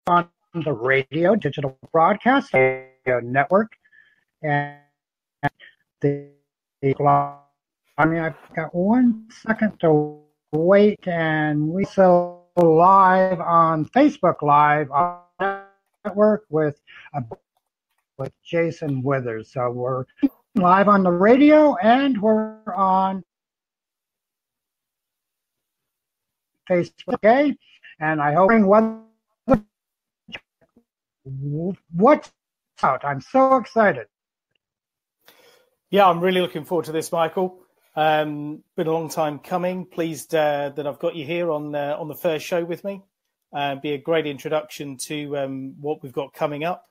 on the radio, digital broadcast network, and I mean, I've got 1 second to wait, and we so live on Facebook Live on the network with Jason Withers. So we're live on the radio, and we're on Facebook. Okay, and I hope what's out. I'm so excited. Yeah, I'm really looking forward to this, Michael. Been a long time coming. Pleased that I've got you here on the first show with me. Be a great introduction to what we've got coming up.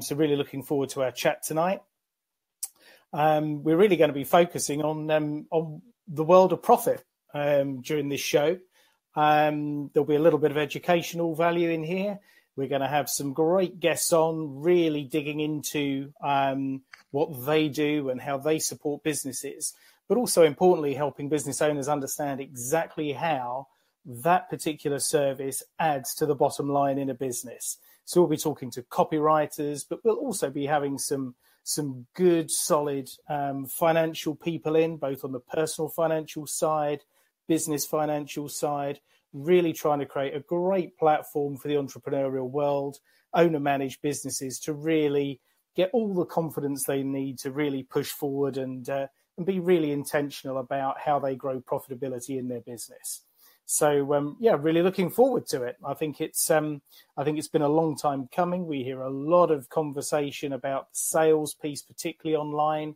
So really looking forward to our chat tonight. We're really going to be focusing on the world of profit during this show. There'll be a little bit of educational value in here. We're going to have some great guests on, really digging into what they do and how they support businesses, but also importantly, helping business owners understand exactly how that particular service adds to the bottom line in a business. So we'll be talking to copywriters, but we'll also be having some good, solid financial people in, both on the personal financial side, business financial side, really trying to create a great platform for the entrepreneurial world, owner-managed businesses to really get all the confidence they need to really push forward and be really intentional about how they grow profitability in their business. So, really looking forward to it. I think it's been a long time coming. We hear a lot of conversation about the sales piece, particularly online,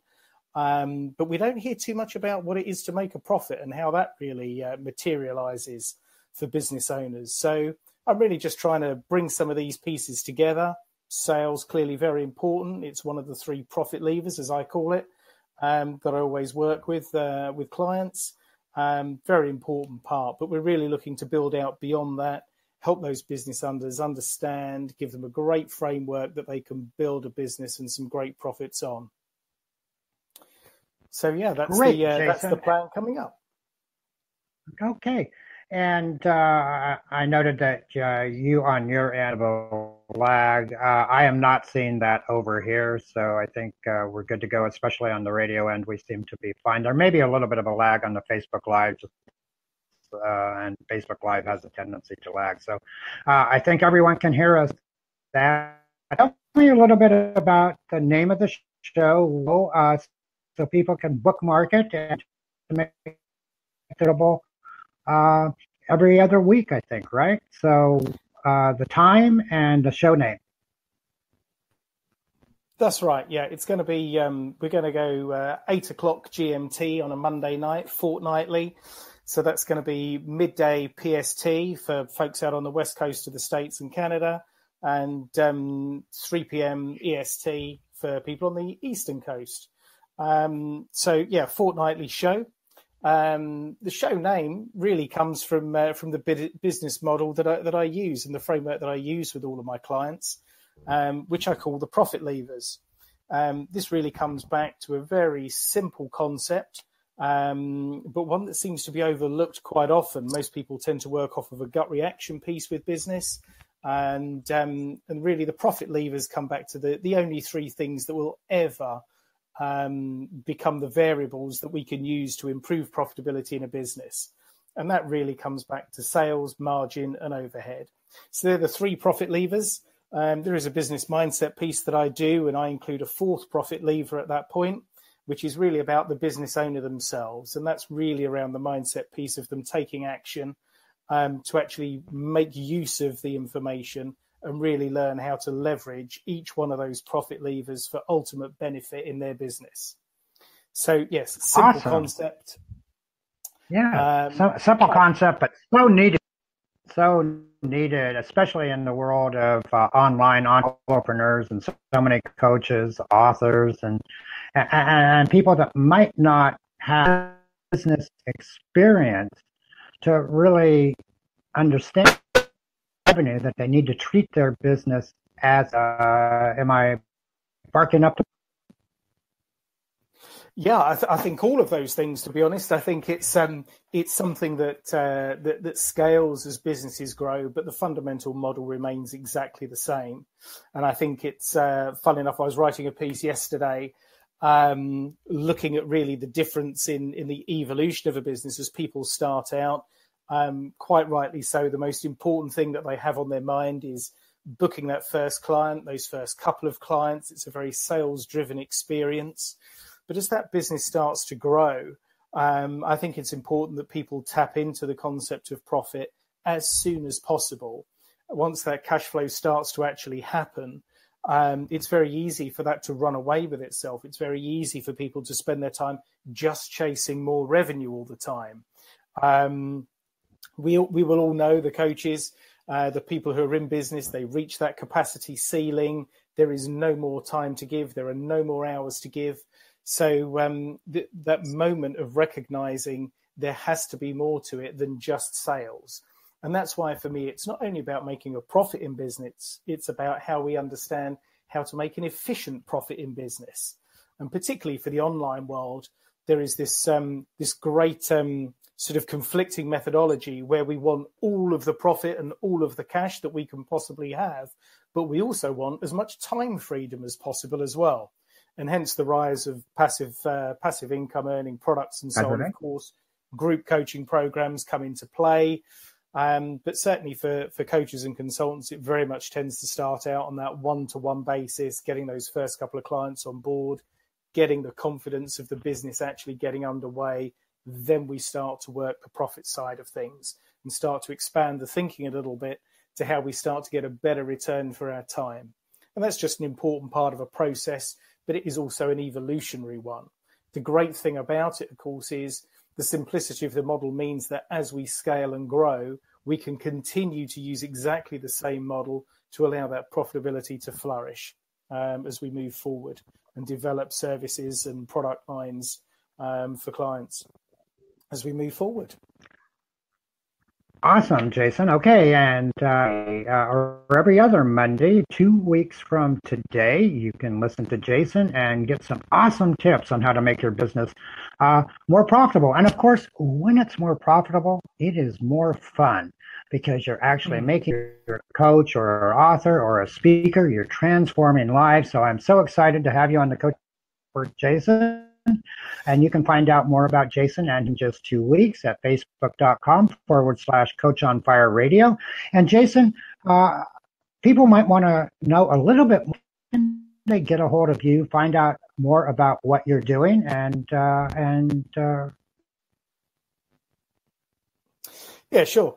but we don't hear too much about what it is to make a profit and how that really materializes for business owners. So I'm really just trying to bring some of these pieces together. Sales, clearly very important. It's one of the 3 profit levers, as I call it, that I always work with clients. Very important part, but we're really looking to build out beyond that, help those business owners understand, give them a great framework that they can build a business and some great profits on. So yeah, that's the plan coming up. Okay. And I noted that you on your end of a lag. I am not seeing that over here, so I think we're good to go, especially on the radio end. We seem to be fine. There may be a little bit of a lag on the Facebook Live, and Facebook Live has a tendency to lag. So I think everyone can hear us. Tell me a little bit about the name of the show so people can bookmark it and make it available every other week, I think, right? So the time and the show name. That's right. Yeah, it's going to be, we're going to go 8 o'clock GMT on a Monday night, fortnightly. So that's going to be midday PST for folks out on the west coast of the States and Canada, and 3 p.m. EST for people on the eastern coast. So yeah, fortnightly show. The show name really comes from the business model that I use and the framework that I use with all of my clients, which I call the profit levers. This really comes back to a very simple concept, but one that seems to be overlooked quite often. Most people tend to work off of a gut reaction piece with business, and really the profit levers come back to the only 3 things that will ever become the variables that we can use to improve profitability in a business. And that really comes back to sales, margin, and overhead. So they're the 3 profit levers. There is a business mindset piece that I do, and I include a 4th profit lever at that point, which is really about the business owner themselves. And that's really around the mindset piece of them taking action to actually make use of the information and really learn how to leverage each one of those profit levers for ultimate benefit in their business. So yes, simple concept. Yeah, simple concept, but so needed. So needed, especially in the world of online entrepreneurs and so many coaches, authors, and people that might not have business experience to really understand revenue, that they need to treat their business as am I barking up? Yeah, I think all of those things. To be honest, I think it's something that scales as businesses grow, but the fundamental model remains exactly the same. And I think it's fun enough. I was writing a piece yesterday, looking at really the difference in the evolution of a business as people start out. Quite rightly so, the most important thing that they have on their mind is booking that first client, those first couple of clients. It's a very sales-driven experience. But as that business starts to grow, I think it's important that people tap into the concept of profit as soon as possible. Once that cash flow starts to actually happen, it's very easy for that to run away with itself. It's very easy for people to spend their time just chasing more revenue all the time. We will all know, the coaches, the people who are in business, they reach that capacity ceiling. There is no more time to give. There are no more hours to give. So that moment of recognizing there has to be more to it than just sales. And that's why, for me, it's not only about making a profit in business, it's about how we understand how to make an efficient profit in business. And particularly for the online world, there is this great sort of conflicting methodology where we want all of the profit and all of the cash that we can possibly have, but we also want as much time freedom as possible as well. And hence the rise of passive income earning products and so on. Of course, group coaching programs come into play. But certainly for coaches and consultants, it very much tends to start out on that one-to-one basis, getting those first couple of clients on board, getting the confidence of the business actually getting underway. Then we start to work the profit side of things and start to expand the thinking a little bit to how we start to get a better return for our time. And that's just an important part of a process, but it is also an evolutionary one. The great thing about it, of course, is the simplicity of the model means that as we scale and grow, we can continue to use exactly the same model to allow that profitability to flourish as we move forward and develop services and product lines for clients as we move forward. Awesome, Jason. Okay, and every other Monday, 2 weeks from today, you can listen to Jason and get some awesome tips on how to make your business more profitable. And of course, when it's more profitable, it is more fun because you're actually making your coach or author or a speaker, you're transforming lives. So I'm so excited to have you on the Coach for Jason. And you can find out more about Jason and in just 2 weeks at facebook.com/Coach on Fire Radio. And Jason, people might want to know a little bit more. Can they get a hold of you, find out more about what you're doing, Yeah, sure.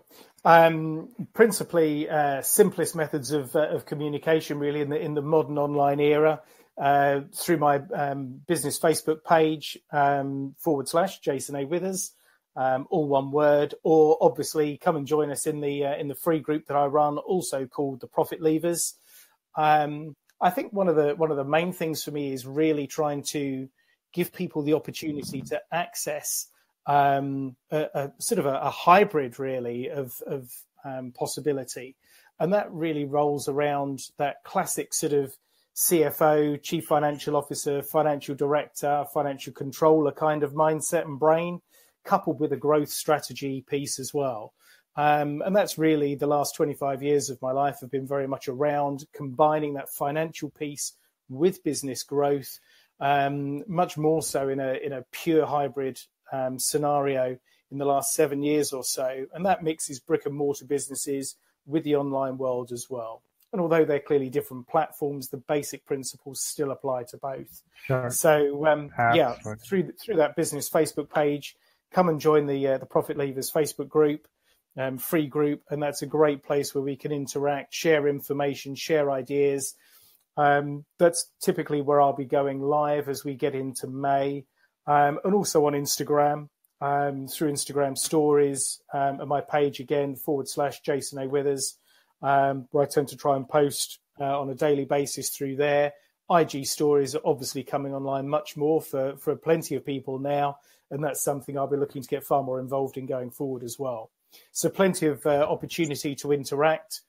Principally, simplest methods of communication, really, in the modern online era. Through my business Facebook page, /Jason A. Withers, all one word, or obviously come and join us in the free group that I run, also called the Profit Levers. I think one of the main things for me is really trying to give people the opportunity to access a sort of a hybrid, really, of possibility, and that really rolls around that classic sort of CFO, Chief Financial Officer, Financial Director, Financial Controller kind of mindset and brain, coupled with a growth strategy piece as well. And that's really the last 25 years of my life have been very much around combining that financial piece with business growth, much more so in a pure hybrid scenario in the last 7 years or so. And that mixes brick and mortar businesses with the online world as well. And although they're clearly different platforms, the basic principles still apply to both. Sure. So, through that business Facebook page, come and join the Profit Levers Facebook group, free group, and that's a great place where we can interact, share information, share ideas. That's typically where I'll be going live as we get into May, and also on Instagram, through Instagram stories, and my page again, /Jason A. Withers. Where I tend to try and post on a daily basis through there. IG stories are obviously coming online much more for plenty of people now, and that's something I'll be looking to get far more involved in going forward as well. So plenty of opportunity to interact,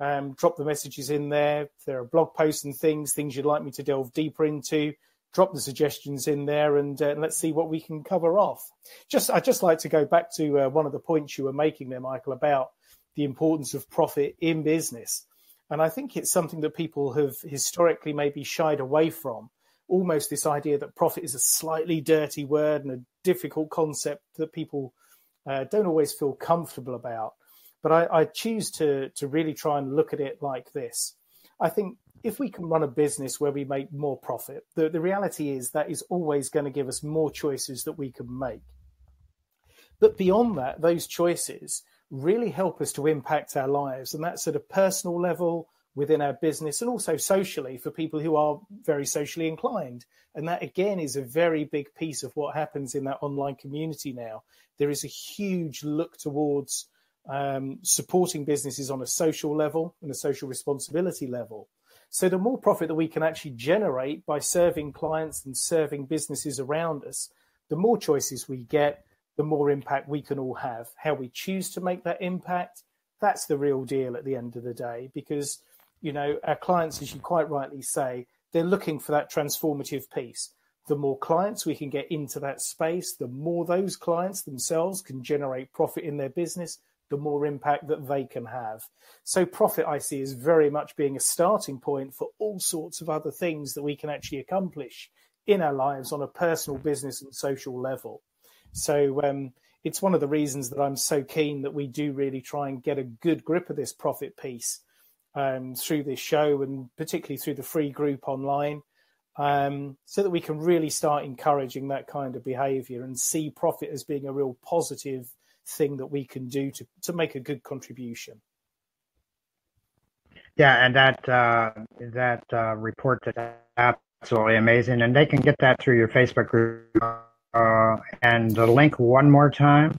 drop the messages in there. If there are blog posts and things you'd like me to delve deeper into, drop the suggestions in there, and let's see what we can cover off. I'd just like to go back to one of the points you were making there, Michael, about the importance of profit in business. And I think it's something that people have historically maybe shied away from, almost this idea that profit is a slightly dirty word and a difficult concept that people don't always feel comfortable about. But I choose to really try and look at it like this. I think if we can run a business where we make more profit, the reality is that is always going to give us more choices that we can make. But beyond that, those choices really help us to impact our lives. And that's at a personal level within our business, and also socially for people who are very socially inclined. And that, again, is a very big piece of what happens in that online community now. There is a huge look towards supporting businesses on a social level and a social responsibility level. So the more profit that we can actually generate by serving clients and serving businesses around us, the more choices we get, the more impact we can all have. How we choose to make that impact, that's the real deal at the end of the day, because, you know, our clients, as you quite rightly say, they're looking for that transformative piece. The more clients we can get into that space, the more those clients themselves can generate profit in their business, the more impact that they can have. So profit, I see, is very much being a starting point for all sorts of other things that we can actually accomplish in our lives on a personal, business and social level. So it's one of the reasons that I'm so keen that we do really try and get a good grip of this profit piece through this show, and particularly through the free group online, so that we can really start encouraging that kind of behaviour and see profit as being a real positive thing that we can do to make a good contribution. Yeah, and that report is absolutely amazing, and they can get that through your Facebook group. And the link one more time.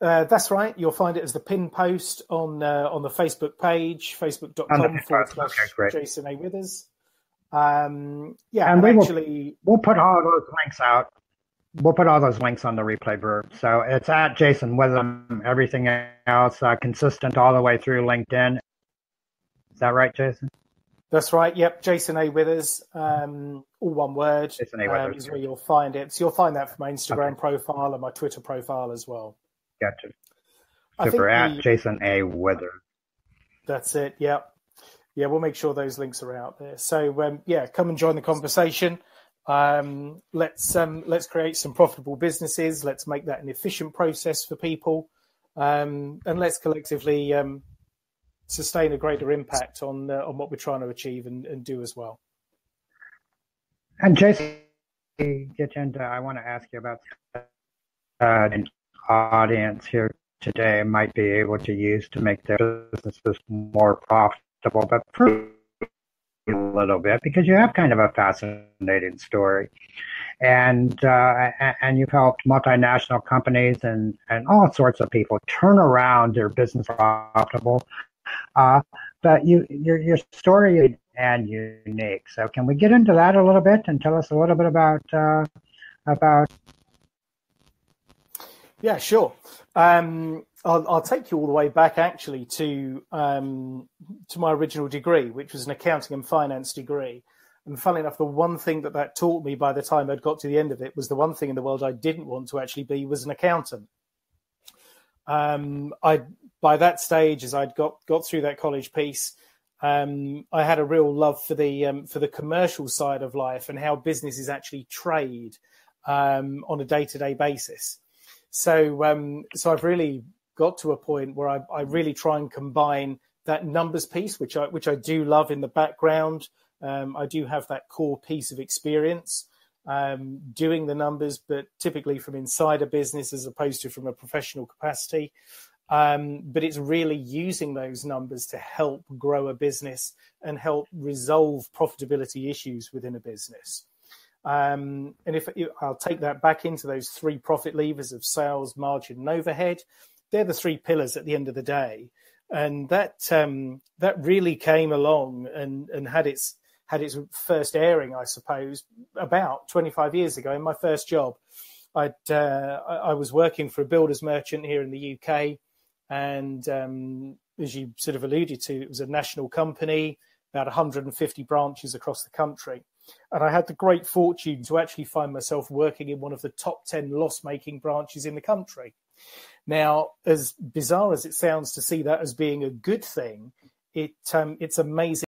That's right. You'll find it as the pin post on the Facebook page, facebook.com/Jason A. Withers. And we'll put all those links out. We'll put all those links on the replay group. So it's at Jason Witham. Everything else consistent all the way through LinkedIn. Is that right, Jason? That's right. Yep, Jason A. Withers. All one word. Jason A. Withers is where you'll find it. So you'll find that from my Instagram profile and my Twitter profile as well. Gotcha. Super. At Jason A. Withers. That's it. Yeah. Yeah, we'll make sure those links are out there. So come and join the conversation. Let's create some profitable businesses. Let's make that an efficient process for people, and let's collectively sustain a greater impact on what we're trying to achieve and do as well. And Jason, I want to ask you about an audience here today might be able to use to make their businesses more profitable, but prove a little bit, because you have kind of a fascinating story, and you've helped multinational companies and all sorts of people turn around their business profitable. But your story and unique. So can we get into that a little bit and tell us a little bit about? Yeah, sure. I'll take you all the way back actually to my original degree, which was an accounting and finance degree. And funnily enough, the one thing that taught me by the time I'd got to the end of it was the one thing in the world I didn't want to actually be was an accountant. By that stage, as I'd got through that college piece, I had a real love for the commercial side of life and how businesses actually trade on a day-to-day basis. So I've really got to a point where I really try and combine that numbers piece, which I do love in the background. I do have that core piece of experience doing the numbers, but typically from inside a business as opposed to from a professional capacity. But it's really using those numbers to help grow a business and help resolve profitability issues within a business. And I'll take that back into those three profit levers of sales, margin, and overhead. They're the three pillars at the end of the day. And that really came along and had its first airing, I suppose, about 25 years ago in my first job. I was working for a builder's merchant here in the UK. And as you sort of alluded to, it was a national company, about 150 branches across the country. And I had the great fortune to actually find myself working in one of the top 10 loss-making branches in the country. Now, as bizarre as it sounds to see that as being a good thing, it's amazing